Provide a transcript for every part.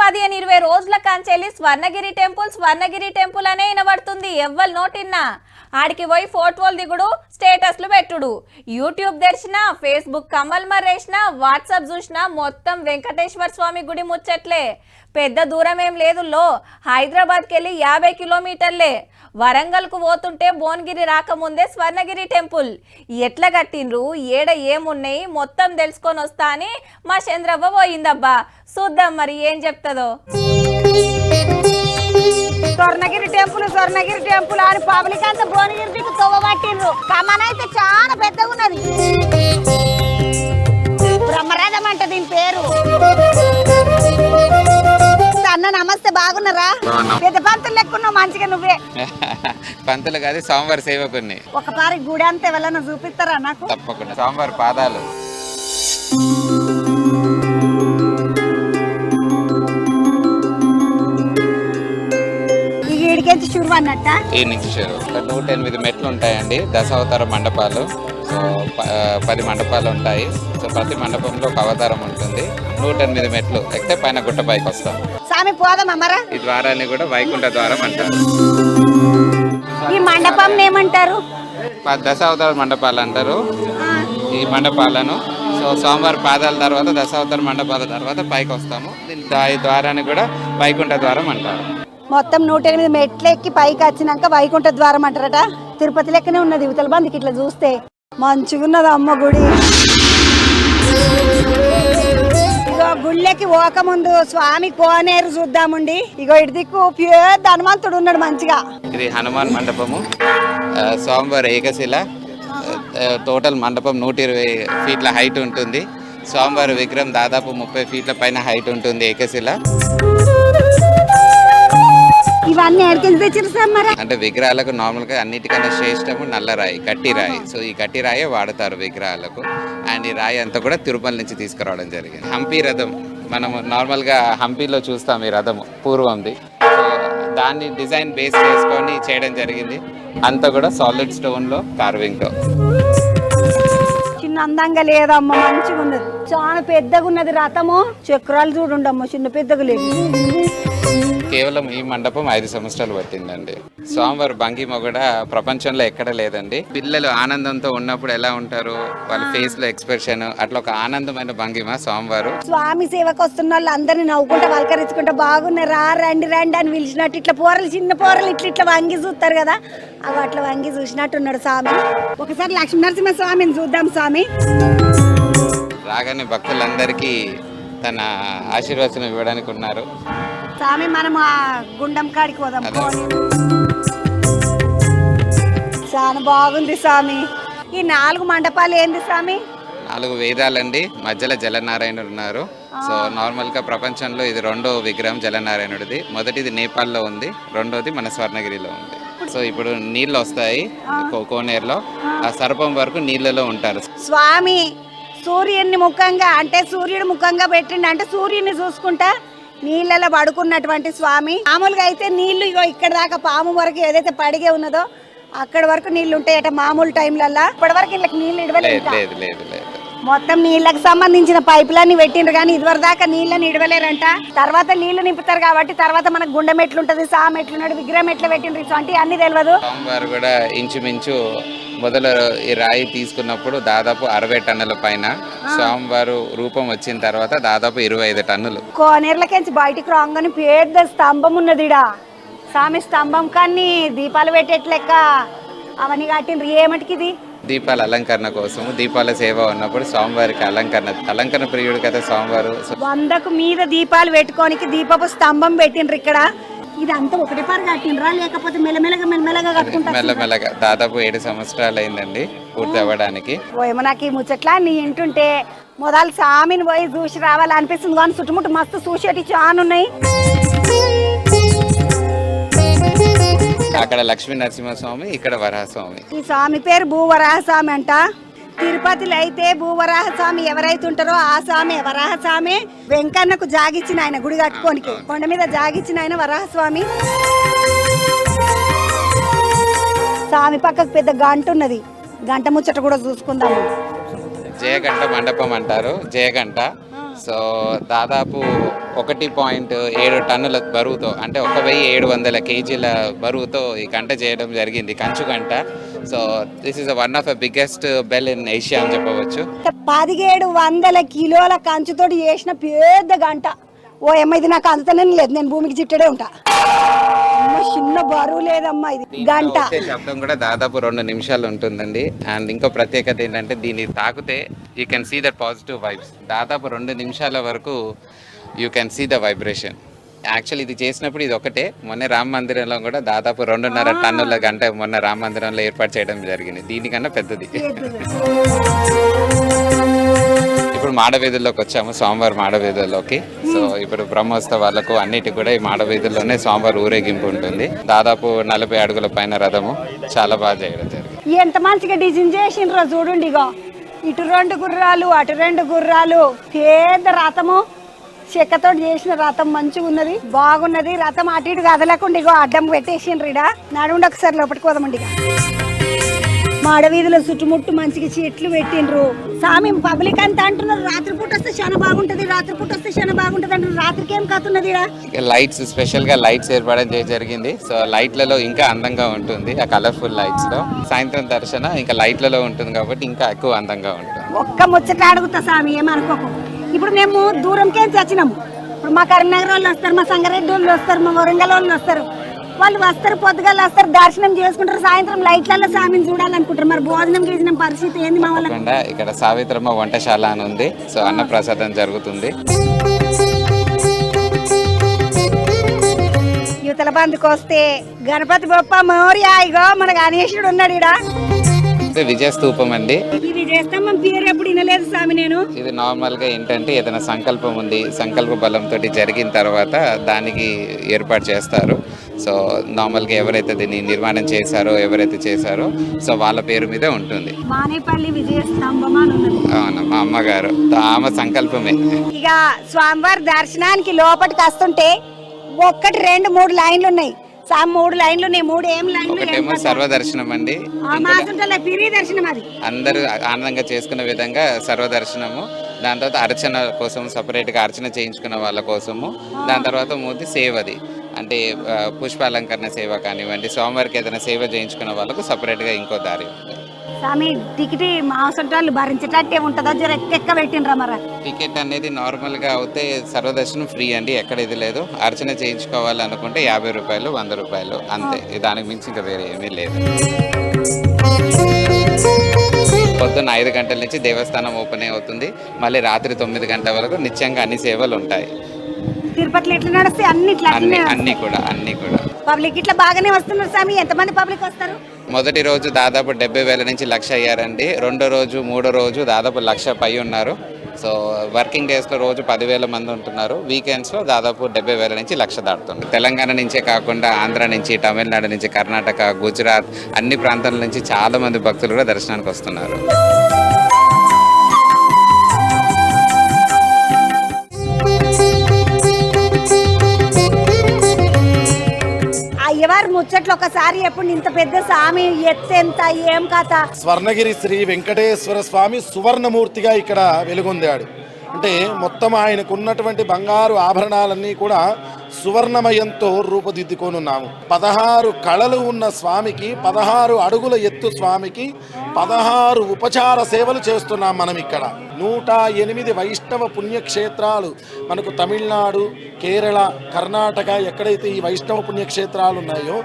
15-20 రోజుల కాంచెల్లి స్వర్ణగిరి టెంపుల్ అనే వినబడుతుంది. ఎవ్వరు నోటిన్నా ఆడికి పోయి ఫోటోలు దిగుడు, స్టేటస్లు పెట్టుడు. యూట్యూబ్ తెరిచినా, ఫేస్బుక్ కమల్ మర్రేసినా, వాట్సాప్ చూసినా మొత్తం వెంకటేశ్వర స్వామి గుడి ముచ్చట్లే. పెద్ద దూరం ఏం లేదు. హైదరాబాద్కి వెళ్ళి 50 కిలోమీటర్లే. వరంగల్కు పోతుంటే భువనగిరి రాకముందే స్వర్ణగిరి టెంపుల్ ఎట్లా కట్టిండ్రు, ఏడ ఏమున్నాయి మొత్తం తెలుసుకొని వస్తా అని మా చంద్రవ్వ పోయిందబ్బా. చూద్దాం మరి ఏం చెప్తుందో. స్వర్ణగిరి టెంపుల్ అని పబ్లిక్ అంతా భువనగిరికి తవ్వబట్టిండ్రు. కమనైతే చాలా పెద్దగా ఉన్నది. బ్రహ్మరథం అంట దీని పేరు. అన్న నమస్తే, బాగున్నారా? పెద్ద పంతులు లెక్కున్నావు మంచిగా. నువ్వే పంతులు కాదు, సోమవారి సేవకుని. ఒకసారి గుడి అంతా ఎవరన్నా చూపిస్తారా నాకు? తప్పకుండా. సోమవారి పాదాలు ఈడికెంచి షురు అన్నట్ట. ఈ నుంచి షురు. 108 మెట్లు ఉంటాయండి, దశావతార మండపాలు. సో 10 మండపాలు ఉంటాయి. సో ప్రతి మండపంలో ఒక అవతారం ఉంటుంది. 108 మెట్లు ఎక్కితే పైన గుట్ట పైకి వస్తాం. స్వామి పోదామరా? ఈ ద్వారాన్ని కూడా వైకుంఠ ద్వారం అంటారు. ఈ మండపం ఏమంటారు? దశావతార మండపాలు అంటారు ఈ మండపాలను. సో సోమవారి పాదాల తర్వాత దశావతార మండపాల తర్వాత పైకి వస్తాము. ఈ ద్వారాన్ని కూడా వైకుంఠ ద్వారం అంటారు. మొత్తం 108 మెట్లు ఎక్కి పైకి వచ్చినాక వైకుంఠ ద్వారం అంటారట. తిరుపతి లెక్కనే ఉన్నది. ఇవతల బందికి ఇట్లా చూస్తే మంచిగున్నది అమ్మ గుడి. ఇగో గుళ్ళకి పోకముందు స్వామి కోనేరు చూద్దామండి. ఇగో ఇటు దిక్కు పెద్ద హనుమంతుడు ఉన్నాడు మంచిగా. ఇది హనుమాన్ మండపము. సోమవారి ఏకశిల. టోటల్ మండపం 120 ఫీట్ల హైట్ ఉంటుంది. స్వామివారి విగ్రహం దాదాపు 30 ఫీట్ల పైన హైట్ ఉంటుంది. ఏకశిల. ఇవన్నీ ఎక్కడికి తెచ్చారు సార్? మరి అంటే విగ్రహాలకు నార్మల్ గా అన్నిటికన్నా శ్రేష్టము నల్లరాయి, కట్టి రాయి. సో ఈ కట్టి రాయే వాడతారు విగ్రహాలకు. అండ్ ఈ రాయి అంతా కూడా తిరుమల నుంచి తీసుకురావడం జరిగింది. హంపి రథం మనము నార్మల్ గా హంపీలో చూస్తాం. ఈ రథము పూర్వంది. దాన్ని డిజైన్ బేస్ చేసుకొని చేయడం జరిగింది. అంతా కూడా సాలిడ్ స్టోన్ లో కార్వింగ్ తో. చిన్న అందంగా లేదమ్మ, మంచిగా ఉన్నది. చాలా పెద్దగా ఉన్నది రథము. చక్రాలు చూడుండమ్మ, చిన్న పెద్దగా లేదు. కేవలం ఈ మండపం 5 సంవత్సరాలు పట్టిందండి. స్వామివారి భంగిమ కూడా ప్రపంచంలో ఎక్కడ లేదండి. పిల్లలు ఆనందంతో ఉన్నప్పుడు ఎలా ఉంటారు, వాళ్ళ ఫేస్ లో ఎక్స్ప్రెషన్, అట్లా ఒక ఆనందమైన భంగిమ స్వామివారు. స్వామి సేవకు వస్తున్న వాళ్ళు అందరినీ నవ్వుకుంటా పలకరించుకుంటా బాగున్నారా, రండి రండి అని పిలిచినట్టు ఇట్లా పోరలు, చిన్న పోరలు ఇట్లా వంగి చూస్తారు కదా, అవి అట్లా వంగి చూసినట్టున్నాడు స్వామి. ఒకసారి లక్ష్మీ నరసింహ స్వామిని చూద్దాం. స్వామి రాగానే భక్తులందరికీ తన ఆశీర్వచనం ఇవ్వడానికి ఉన్నారు. స్వామి మనం ఆ గుండం కాడికి పోదాం. చాలా బాగుంది స్వామి. ఈ 4 మండపాలు ఏంది స్వామి? 4 వేదాలండి. మధ్యలో జలనారాయణుడు ఉన్నారు. సో నార్మల్ గా ప్రపంచంలో ఇది 2వ విగ్రహం జలనారాయణుడిది. మొదటిది నేపాల్లో ఉంది, 2వది మన స్వర్ణగిరిలో ఉంది. సో ఇప్పుడు నీళ్ళు వస్తాయి కోనేరులో. ఆ సర్పం వరకు నీళ్ళలో ఉంటారు. స్వామి సూర్యుని ముఖంగా, అంటే సూర్యుడు ముఖంగా పెట్టిండు, అంటే సూర్యుని చూసుకుంటా నీళ్ళలో పడుకున్నటువంటి స్వామి. మామూలుగా అయితే నీళ్లు ఇగో ఇక్కడ దాకా పాము వరకు ఏదైతే పడిగే ఉన్నదో అక్కడ వరకు నీళ్లు ఉంటాయట మామూలు టైంలల్లా. ఇప్పటి వరకు ఇళ్ళకి నీళ్లు ఇడవలేదు. మొత్తం నీళ్ళకి సంబంధించిన పైపులన్నీ పెట్టిండ్రు, కానీ ఇదివరకు దాకా నీళ్ళని ఇడవలేరంట. తర్వాత నీళ్లు నింపుతారు కాబట్టి తర్వాత మనకు గుండె మెట్లు ఉంటుంది, సామె ఎట్లున్నాడు, విగ్రహం ఎట్లా పెట్టిండ్రు, ఇటువంటి అన్ని తెలియదు. స్వామివారు కూడా ఇంచుమించు మొదలు ఈ రాయి తీసుకున్నప్పుడు దాదాపు 60 టన్నుల పైన, స్వామివారు రూపం వచ్చిన తర్వాత దాదాపు 25 టన్నులు. కోనేర్లకెంచి బయటికి రాగానే పెద్ద స్తంభం ఉన్నది. స్వామి స్తంభం కానీ దీపాలు పెట్టేట్లెక్క అవన్నీ కట్టిండ్రు. ఏమటికి ఇది? దీపాల అలంకరణ కోసం, దీపాల సేవ ఉన్నప్పుడు స్వామివారికి అలంకరణ ప్రియుడు కదా స్వామివారు. 100కు మీద దీపాలు పెట్టుకోనికి దీపపు స్తంభం పెట్టిండ్రు ఇక్కడ. ఇదంతా ఒకటి పారు కట్టిండ్రా లేకపోతే మెల్లమెల్లగా కట్టుకుంటారు? మెల్లమెల్లగా దాదాపు 7 సంవత్సరాలు అయిందండి పూర్తి అవ్వడానికి. ఏమో నాకు ఈ ముచ్చట్లా నీ ఇంటుంటే మొదలు స్వామిని పోయి చూసి రావాలి అనిపిస్తుంది, కానీ చుట్టుముట్టు మస్తు చూసేటి చాలా ఉన్నాయి. అక్కడ లక్ష్మీ నరసింహస్వామి, ఇక్కడ వరాహస్వామి. ఈ స్వామి పేరు భూవరాహస్వామి అంట. తిరుపతిలో అయితే భూవరాహ స్వామి ఎవరైతే ఉంటారో ఆ స్వామి వరాహస్వామి. వెంకన్నకు జాగిచ్చిన ఆయన గుడి కట్టుకోనికి, కొండ మీద జాగిచ్చిన ఆయన వరాహస్వామి. స్వామి పక్కకు పెద్ద గంట ఉన్నది, గంట ముచ్చట కూడా చూసుకుందాము. జయగంట మండపం అంటారు. జయగంట సో దాదాపు 1.7 టన్నుల బరువుతో అంటే 1700 కేజీల బరువుతో ఈ గంట చేయడం జరిగింది, కంచు గంట. So this is one of the biggest bell in Asia అని చెప్పవచ్చు. 1700 కిలోల కంచుతోటి చేసిన పెద్ద గంట. ఓ అమ్మ, ఇది నాకు అందుతనే లేదు, నేను భూమికి చిట్టడే ఉంటా. చిన్న బరువు లేదమ్మా ఇది గంట. శబ్దం కూడా దాదాపు 2 నిమిషాలు ఉంటుందండి. అండ్ ఇంకో ప్రత్యేకత ఏంటంటే దీన్ని తాకితే you can see that positive vibes. దాదాపు 2 నిమిషాల వరకు you can see the vibration. Actually ఇది చేసినప్పుడు ఇది ఒకటే, మొన్న రామ మందిరంలో కూడా దాదాపు 2.5 టన్నుల గంట మొన్న రామ మందిరంలో ఏర్పాటు చేయడం జరిగింది, దీనికన్నా పెద్దది. ఇప్పుడు మాడవీధుల్లోకి వచ్చాము, స్వామివారి మాడవీధుల్లోకి. సో ఇప్పుడు బ్రహ్మోత్సవాలకు అన్నిటికి కూడా ఈ మాడవీధుల్లోనే స్వామివారి ఊరేగింపు ఉంటుంది. దాదాపు 40 అడుగుల పైన రథము, చాలా బాగా చేయడం జరిగింది. ఎంత మంచిగా డిజైన్ చేసిండ్రో చూడండి. ఇగో ఇటు 2 గుర్రాలు, అటు 2 గుర్రాలు, పెద్ద రథము, చెక్కతో చేసిన రథం మంచిగా ఉన్నది, బాగున్నది. రథం అటు ఇటు కదలకుండా ఇగో అడ్డం పెట్టేసిండ్రు. ఇడ నడుండి ఒకసారి లోపలికి పోదామండి. మాడవీధిలో చుట్టుముట్టు మంచిగా చెట్లు పెట్టిండ్రు. సామి పబ్లిక్ అంతా అంటున్నారు రాత్రిపూట వస్తే చాలా బాగుంటది, రాత్రిపూట వస్తే చాలా బాగుంటది అంటారు. రాత్రికి ఏం కాతున్నది లైట్స్, స్పెషల్ గా లైట్స్ ఏర్పడడం జరిగింది. సో లైట్లలో ఇంకా అందంగా ఉంటుంది, ఆ కలర్ఫుల్ లైట్స్ లో. సాయంత్రం దర్శనం ఇంకా లైట్లలో ఉంటుంది కాబట్టి ఇంకా ఎక్కువ అందంగా ఉంటుంది. ఒక్క ముచ్చట అడుగుతా సామి, ఏమనుకోకు. ఇప్పుడు మేము దూరంకే వచ్చినాము. ఇప్పుడు మా కరీంనగర్ వాళ్ళు వస్తారు, మా సంగారెడ్డి వాళ్ళు వస్తారు, మా వరంగల్ వాళ్ళు వస్తారు. వాళ్ళు వస్తారు, పొద్దుగాల వస్తారు, దర్శనం చేసుకుంటారు, సాయంత్రం లైట్లలో స్వామిని చూడాలనుకుంటారు. మరి భోజనం చేసిన పరిస్థితి ఏంది మా వాళ్ళ? ఇక్కడ సావిత్రమ్మ వంటశాల అని ఉంది. సో అన్నప్రసాదం జరుగుతుంది. యువతల బంధుకు వస్తే గణపతి బొప్ప మోరియా, ఇగో మన గణేశుడు ఉన్నాడు ఈడ. విజయ స్తూపం అండి. ఇది చేస్తాం పేరు ఎప్పుడు వినలేదు స్వామి నేను. ఇది నార్మల్ గా ఏంటంటే ఏదైనా సంకల్పం ఉంది, సంకల్ప బలంతో జరిగిన తర్వాత దానికి ఏర్పాటు చేస్తారు. సో నార్మల్గా ఎవరైతే దీన్ని నిర్మాణం చేశారో, ఎవరైతే చేశారో సో వాళ్ళ పేరు మీద ఉంటుంది. మానేపల్లి విజయ స్తంభం అని ఉన్నది. అవును, మా అమ్మగారు, ఆమె సంకల్పమే. ఇక స్వామివారి దర్శనానికి లోపలికి వస్తుంటే 1, 2, 3 లైన్లు ఉన్నాయి. 3 లైన్లు ఉన్నాయి. 3 ఏం లైన్లు? ఒకటేమో సర్వదర్శనం అండి, దర్శనం అది అందరూ ఆనందంగా చేసుకునే విధంగా సర్వదర్శనము. దాని తర్వాత అర్చన కోసం సపరేట్గా అర్చన చేయించుకున్న వాళ్ళ కోసము. దాని తర్వాత మూర్తి సేవది అంటే పుష్పాలంకరణ సేవ కానివ్వండి, స్వామివారికి ఏదైనా సేవ చేయించుకున్న వాళ్ళకు సపరేట్గా ఇంకో దారి ఉంది. స్వామి టికెట్ మాసంటాలు భరించేటట్టే ఉంటుందా? జర ఎక్క పెట్టినరా? మరి టికెట్ అనేది నార్మల్గా అయితే సర్వదర్శనం ఫ్రీ అండి, ఎక్కడ ఇది లేదు. అర్చన చేయించుకోవాలనుకుంటే 50 రూపాయలు, 100 రూపాయలు అంతే. దానికి మించి ఇంకా వేరే ఏమీ లేదు. పొద్దున్న 5 గంటల నుంచి దేవస్థానం ఓపెన్ అవుతుంది. మళ్ళీ రాత్రి 9 గంటల వరకు నిత్యంగా అన్ని సేవలు ఉంటాయి. తిరుపతిలో ఎట్లా నడుస్తాయి? అన్ని కూడా పబ్లిక్ ఇట్లా బాగానే వస్తున్నారు స్వామి. ఎంతమంది పబ్లిక్ వస్తారు? మొదటి రోజు దాదాపు 70,000 నుంచి 1,00,000 అయ్యారండి. రెండో రోజు, మూడో రోజు దాదాపు 1,00,000 పై ఉన్నారు. సో వర్కింగ్ డేస్లో రోజు 10,000 మంది ఉంటున్నారు. వీకెండ్స్లో దాదాపు 70,000 నుంచి 1,00,000 దాటుతుంది. తెలంగాణ నుంచే కాకుండా ఆంధ్ర నుంచి, తమిళనాడు నుంచి, కర్ణాటక, గుజరాత్ అన్ని ప్రాంతాల నుంచి చాలా మంది భక్తులు కూడా దర్శనానికి వస్తున్నారు. అయ్యవారు ముచ్చట్లు ఒకసారి ఎప్పుడు ఇంత పెద్ద స్వామి ఎత్తెంత ఏం కథ? స్వర్ణగిరి శ్రీ వెంకటేశ్వర స్వామి సువర్ణమూర్తిగా ఇక్కడ వెలుగొందాడు. అంటే మొత్తం ఆయనకు ఉన్నటువంటి బంగారు ఆభరణాలన్నీ కూడా సువర్ణమయంతో రూపుదిద్దుకొనున్నాము. 16 కళలు ఉన్న స్వామికి, 16 అడుగుల ఎత్తు స్వామికి 16 ఉపచార సేవలు చేస్తున్నాం మనం ఇక్కడ. 108 వైష్ణవ పుణ్యక్షేత్రాలు మనకు తమిళనాడు, కేరళ, కర్ణాటక ఎక్కడైతే ఈ వైష్ణవ పుణ్యక్షేత్రాలు ఉన్నాయో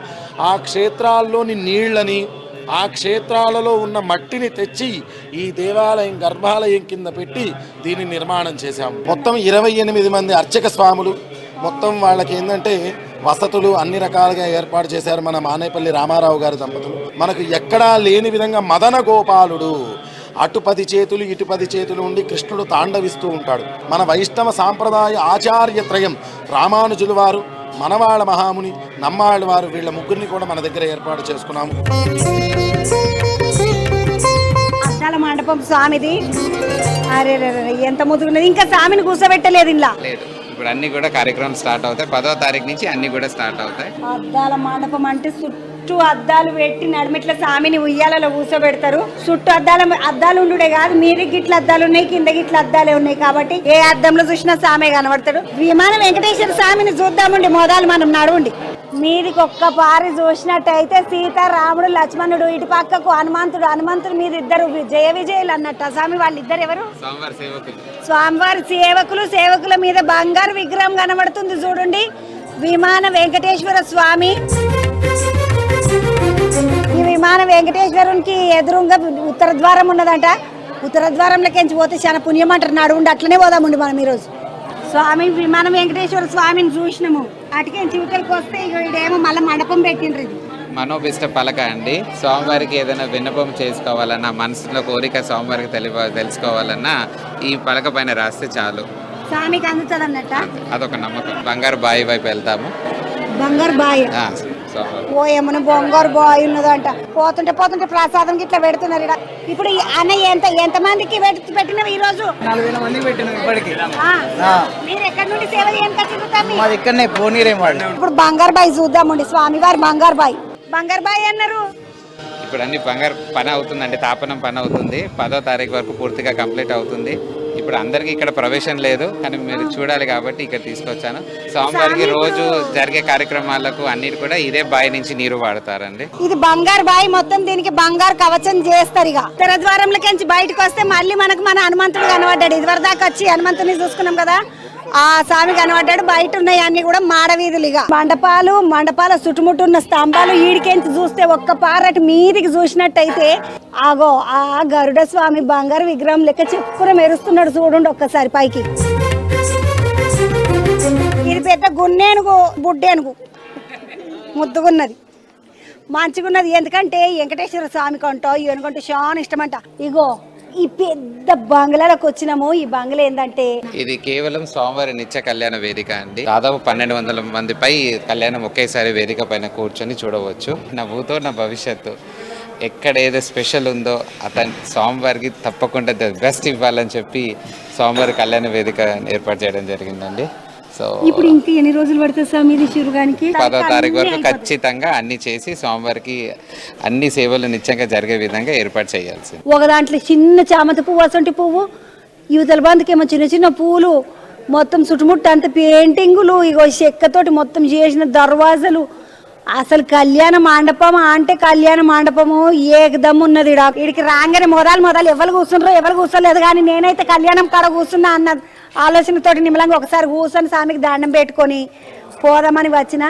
ఆ క్షేత్రాల్లోని నీళ్లని, ఆ క్షేత్రాలలో ఉన్న మట్టిని తెచ్చి ఈ దేవాలయం గర్భాలయం కింద పెట్టి దీన్ని నిర్మాణం చేశాము. మొత్తం 28 మంది అర్చక స్వాములు. మొత్తం వాళ్ళకి ఏంటంటే వసతులు అన్ని రకాలుగా ఏర్పాటు చేశారు మన మానేపల్లి రామారావు గారి దంపతులు. మనకు ఎక్కడా లేని విధంగా మదన గోపాలుడు అటు 10 చేతులు ఇటు 10 చేతులు ఉండి కృష్ణుడు తాండవిస్తూ ఉంటాడు. మన వైష్ణవ సాంప్రదాయ ఆచార్యత్రయం రామానుజుల వారు, మనవాళ్ళ మహాముని, నమ్మాళ్ళ వారు, వీళ్ళ ముగ్గురిని కూడా మన దగ్గర ఏర్పాటు చేసుకున్నాము. అద్దాల మండపం స్వామిది. అరే ఎంత ముదుగున్నది. ఇంకా స్వామిని కూర్చోబెట్టలేదు ఇలా. లేదు, ఇప్పుడు అన్ని కూడా కార్యక్రమం స్టార్ట్ అవుతాయి. 10వ తారీఖు నుంచి అన్ని కూడా స్టార్ట్ అవుతాయి. అద్దాల మండపం అంటే చుట్టూ చుట్టూ అద్దాలు పెట్టి నడిమిట్ల స్వామిని ఉయ్యాలలో కూర్చోబెడతారు. చుట్టూ అద్దాలు ఉండుడే కాదు, మీది గిట్ల అద్దాలు ఉన్నాయి, కింద గిట్ల అద్దాలే ఉన్నాయి. కాబట్టి ఏ అద్దంలో చూసినా స్వామి కనబడతాడు. విమాన వెంకటేశ్వర స్వామిని చూద్దామండి, మొదలు మనం నడవండి. మీదికి ఒక్క పారి చూసినట్టయితే సీత, రాముడు, లక్ష్మణుడు, ఇటు పక్కకు హనుమంతుడు మీద ఇద్దరు జయ విజయులు అన్నట్టు. స్వామి వాళ్ళిద్దరు ఎవరు? స్వామివారి సేవకుల మీద బంగారు విగ్రహం కనబడుతుంది చూడండి. విమాన వెంకటేశ్వర స్వామి. ఈ విమాన వెంకటేశ్వరునికి ఎదురుగా ఉత్తర ద్వారం ఉన్నదంట. ఉత్తర ద్వారంలోకి పోతే చాలా పుణ్యం అంటారు. నడుండి అట్లనే పోదామండి మనం ఈరోజు. స్వామి విమాన వెంకటేశ్వర స్వామిని చూసినాము. అటుకే చివతలకు వస్తే ఇదేమో మళ్ళీ మండపం పెట్టిండ్రు. ఇది మనోభిష్ట పలక అండి. స్వామివారికి ఏదైనా విన్నపం చేసుకోవాలన్నా, మనసులో కోరిక స్వామివారికి తెలుసుకోవాలన్నా ఈ పలక పైన రాస్తే చాలు, స్వామికి అందుతుంది అన్నట్ట. అదొక నమ్మకం. బంగారు బావి వైపు వెళ్తాము. బంగారు బావి ఓ ఏమన్నా బంగారు బావి ఉన్నదంట. పోతుంటే ప్రసాదం ఇట్లా పెడుతున్నారు ఇక్కడ. ఇప్పుడు అన్న ఎంత మందికి పెట్టినవి ఈ రోజు? 4000 మందికి పెట్టినాం ఇప్పటికి. మీరు ఎక్కడి నుండి సేవ చేయడానికి? మాది ఇక్కడనే పోనీరేం వాళ్ళు. ఇప్పుడు బంగారు బావి చూద్దామండి. స్వామివారి బంగారు బావి అన్నారు. ఇప్పుడు అన్ని బంగారు పని అవుతుందండి, తాపనం పని అవుతుంది. 10వ తారీఖు వరకు పూర్తిగా కంప్లీట్ అవుతుంది. ఇప్పుడు అందరికి ఇక్కడ ప్రవేశం లేదు, కానీ మీరు చూడాలి కాబట్టి ఇక్కడ తీసుకొచ్చాను. స్వామివారికి రోజు జరిగే కార్యక్రమాలకు అన్నిటి కూడా ఇదే బావి నుంచి నీరు వాడతారండి. ఇది బంగారు బావి, మొత్తం దీనికి బంగారు కవచం చేస్తారు. ఇక తెర ద్వారంలోకి బయటకు వస్తే మళ్ళీ మనకు మన హనుమంతుడు కనబడ్డాడు. ఇదివరకు దాకా వచ్చి హనుమంతుని చూసుకున్నాం కదా, ఆ స్వామి కనబడ్డాడు. బయట ఉన్నాయి అన్ని కూడా మాడవీధులు. ఇక మండపాల చుట్టుముట్టున్న స్తంభాలు ఈడికేంచి చూస్తే ఒక్క పారటి మీదికి చూసినట్టయితే ఆగో ఆ గరుడ స్వామి బంగారు విగ్రహం లెక్క చెప్పున మెరుస్తున్నాడు చూడండి ఒక్కసారి పైకి. ఇది పెద్ద గున్నేనుగు బుడ్డేనుగు, ముద్దుగున్నది, మంచిగున్నది. ఎందుకంటే వెంకటేశ్వర స్వామి కంటో ఏనుకంటే చాలా ఇష్టమంట. ఇగో ఈ పెద్ద బంగ్లాలకు వచ్చినాము. ఈ బంగ్లా ఏంటంటే ఇది కేవలం స్వామివారి నిత్య కళ్యాణ వేదిక అండి. దాదాపు 1200 మందిపై కళ్యాణం ఒకేసారి వేదిక పైన కూర్చొని చూడవచ్చు. నా భూతో నా భవిష్యత్తు, ఎక్కడ ఏదో స్పెషల్ ఉందో అతను స్వామివారికి తప్పకుండా ద బెస్ట్ ఇవ్వాలని చెప్పి స్వామివారి కళ్యాణ వేదిక ఏర్పాటు చేయడం జరిగిందండి. సో ఇప్పుడు ఇంకా ఎన్ని రోజులు పడుతుంది స్వామి ఇది శురుగానికి? 10వ తారీఖు వరకు ఖచ్చితంగా అన్ని చేసి స్వామివారికి అన్ని సేవలు నిత్యంగా జరిగే విధంగా ఏర్పాటు చేయాల్సి. ఒక దాంట్లో చిన్న చామంతి పువ్వు, అసంటి పువ్వు, యువతల బంధుకేమో చిన్న పూలు, మొత్తం చుట్టుముట్టు అంత పెయింటింగులు, ఇగో చెక్కతోటి మొత్తం చేసిన దర్వాజలు. అసలు కళ్యాణ మండపం అంటే కళ్యాణ మండపము ఏకదమ్ ఉన్నది. ఇడికి రాగానే మొదలు ఎవరు కూర్చోలేదు, కానీ నేనైతే కళ్యాణం కాడ కూర్చున్నా అన్న ఆలోచనతోటి నిమ్మలంగా ఒకసారి కూర్చొని స్వామికి దండం పెట్టుకొని పోదామని వచ్చిన.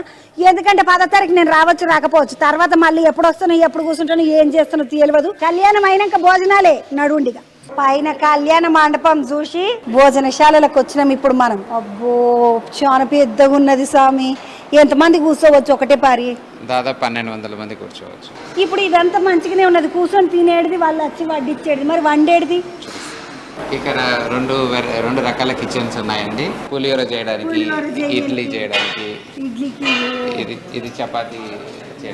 ఎందుకంటే 10వ తారీఖు నేను రాకపోవచ్చు. తర్వాత మళ్ళీ ఎప్పుడు వస్తానో ఎప్పుడు కూర్చుంటానో ఏం చేస్తానో తెలియదు. కళ్యాణం అయినాక భోజనాలే నడుండిగా. పైన కళ్యాణ మండపం చూసి భోజనశాలలకు వచ్చినాం ఇప్పుడు మనం. అబ్బో చాలా పెద్దగా ఉన్నది స్వామి. ఎంతమంది కూర్చోవచ్చు ఒకటే పారి? దాదాపు 1200 మంది కూర్చోవచ్చు. ఇప్పుడు ఇదంతా మంచిగానే ఉన్నది, కూర్చొని తినేది, వాళ్ళు వచ్చి వడ్డిచ్చేది, మరి వండేది. ఇక్కడ రెండు రకాల కిచెన్స్ ఉన్నాయండి. పులిహోర చేయడానికి, ఇడ్లీ చేయడానికి, ఇది చపాతీ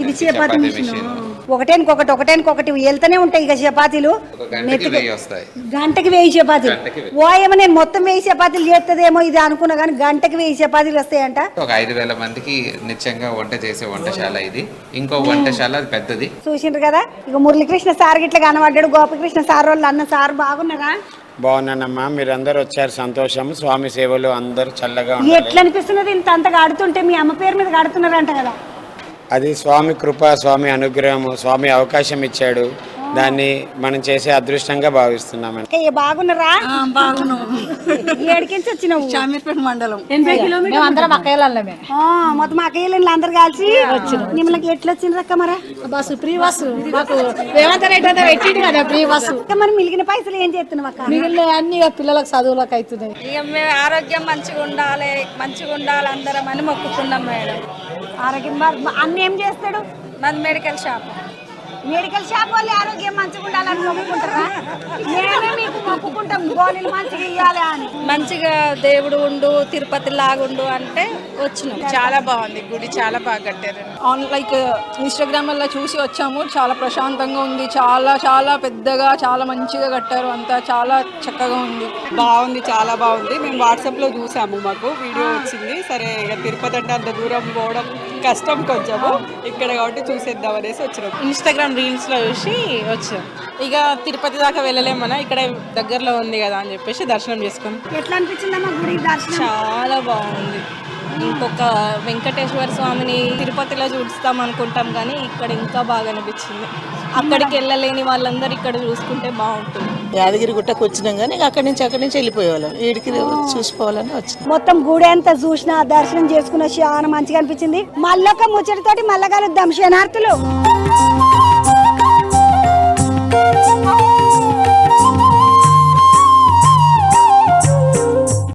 మిషన్. ఒకటేనికొకటి వెళ్తూనే ఉంటాయి. ఇక చపాతీలు గంటకి 1000 చపాతీలు. ఓయేమో నేను మొత్తం 1000 చపాతీలు చేస్తుందేమో ఇది అనుకున్నా, కానీ గంటకి 1000 చపాతీలు వస్తాయంట. ఒక 5000 మందికి నిత్యంగా వంట చేసే వంటశాల ఇది. ఇంకో వంటశాల పెద్దది. చూసిండ్రు కదా, ఇక మురళీకృష్ణ సార్ గిట్లా కనబడ్డాడు. గోపకృష్ణ సార్ వాళ్ళు అన్న సార్ బాగున్నారా? బాగున్నానమ్మా, మీరందరూ వచ్చారు, సంతోషం. స్వామి సేవలు అందరూ చల్లగా. ఎట్లా అనిపిస్తున్నది ఇంత అంతగా ఆడుతుంటే? మీ అమ్మ పేరు మీద ఆడుతున్నారంట కదా? అది స్వామి కృప, స్వామి అనుగ్రహము, స్వామి అవకాశం ఇచ్చాడు. దాన్ని మనం చేసే అదృష్టంగా భావిస్తున్నామండి. బాగున్నారా? ఏడికించి వచ్చినావు? షామీర్పేట మండలం. 80 కిలోమీటర్లు. మొత్తం అక్కయ్యలు అందరు కలిసి మిమ్మల్ని ఎట్లా వచ్చిండ్రు అక్క? మరి బస్సు ఫ్రీ బస్సు మాకు రేవంత్ రెడ్డి అయితే పెట్టిండు కదా ఫ్రీ బస్సు. మరి మిగిలిన పైసలు ఏం చేస్తున్నావు అక్క? మిగిలిన అన్ని పిల్లలకు చదువులకు అవుతున్నాయి. ఇక మేము ఆరోగ్యం మంచిగా ఉండాలి అందరం అని మొక్కుతున్నాం మేడం. ఆరోగ్యం అన్న ఏం చేస్తాడు? మాది మెడికల్ షాప్. వాళ్ళు ఆరోగ్యం మంచిగా ఉండాలని మొక్కుకుంటారా? మేమే మీకు మొక్కుకుంటాం గోళీలు మంచిగా ఇవ్వాలి అని. మంచిగా దేవుడు ఉండు, తిరుపతి లాగుండు అంటే వచ్చినాం. చాలా బాగుంది గుడి, చాలా బాగా కట్టారు. లైక్ ఇన్స్టాగ్రామ్ వల్ల చూసి వచ్చాము. చాలా ప్రశాంతంగా ఉంది, చాలా పెద్దగా, చాలా మంచిగా కట్టారు. అంతా చాలా చక్కగా ఉంది. బాగుంది, చాలా బాగుంది. మేము వాట్సాప్లో చూసాము, మాకు వీడియో వచ్చింది. సరే ఇక తిరుపతి అంటే అంత దూరం పోవడం కష్టం కొంచెము ఇక్కడ కాబట్టి చూసేద్దాం అనేసి వచ్చినాం. ఇన్స్టాగ్రామ్ రీల్స్లో చూసి వచ్చాం. ఇక తిరుపతి దాకా వెళ్ళలేమన్నా, ఇక్కడ దగ్గరలో ఉంది కదా అని చెప్పేసి దర్శనం చేసుకున్నాం. ఎట్లా అనిపించిందమ్మా గుడి దర్శనం? చాలా బాగుంది. ఇంకొక వెంకటేశ్వర స్వామిని తిరుపతిలో చూస్తాం అనుకుంటాం కానీ ఇక్కడ ఇంకా బాగా అనిపించింది. అక్కడికి వెళ్ళలేని వాళ్ళందరూ ఇక్కడ చూసుకుంటే బాగుంటుంది. యాదగిరి గుట్టకు వచ్చినాం కానీ అక్కడి నుంచి వెళ్ళిపోయేవాళ్ళం. ఈడికి చూసుకోవాలని వచ్చినాం. మొత్తం గుడి అంతా చూసిన దర్శనం చేసుకున్న చాలా మంచిగా అనిపించింది. మళ్ళొక ముచ్చటితోటి మళ్ళా కలుద్దాం శనార్థులు.